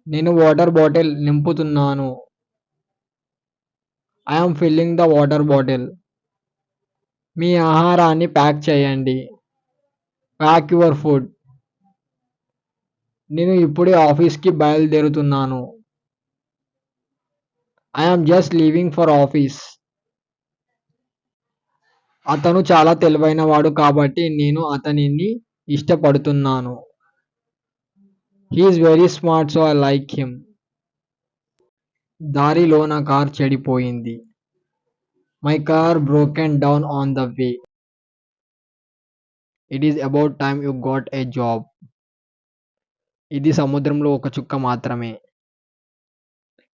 నేను water bottle నింపుతున్నాను. I am filling the water bottle. మీ ఆహారాన్ని ప్యాక్ చేయండి. Pack your food. నేను ఇప్పుడే ఆఫీస్కి బయలుదేరుతున్నాను. I am just leaving for office. అతను చాలా తెలివైనవాడు కాబట్టి నేను అతనిని ఇష్టపడుతున్నాను. He is very smart so I like him. దారిలో నా కార్ చెడిపోయింది. My car broken down on the way. It is about time you got a job. ఇది సముద్రంలో ఒక చుక్క మాత్రమే.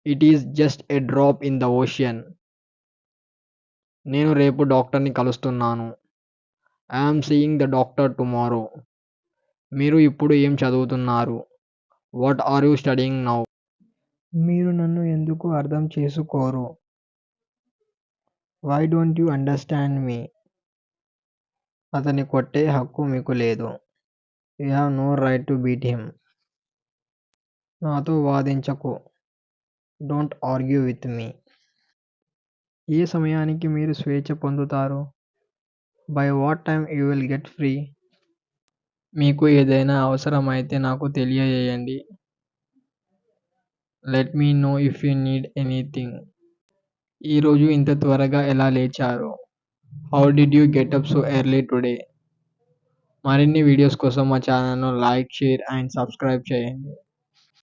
It is just A drop in the ocean. నేను రేపు డాక్టర్ని కలుస్తున్నాను. I am seeing the doctor tomorrow. మీరు ఇప్పుడు ఏం చదువుతున్నారు? What are you studying now? మీరు నన్ను ఎందుకు అర్థం చేసుకోరు? Why don't you understand me? అతన్ని కొట్టే హక్కు మీకు లేదు. You have no right to beat him. నాతో వాదించకు. Don't argue with me. ఏ సమయానికి మీరు స్వేచ్ఛ పొందుతారు? By what time you will get free? మీకు ఏదైనా అవసరమైతే నాకు తెలియజేయండి. Let me no if you need anything. ఈరోజు ఇంత త్వరగా ఎలా లేచారు? How did you get up so early today? మరిన్ని వీడియోస్ కోసం మా ఛానల్ను లైక్, షేర్ అండ్ సబ్స్క్రైబ్ చేయండి.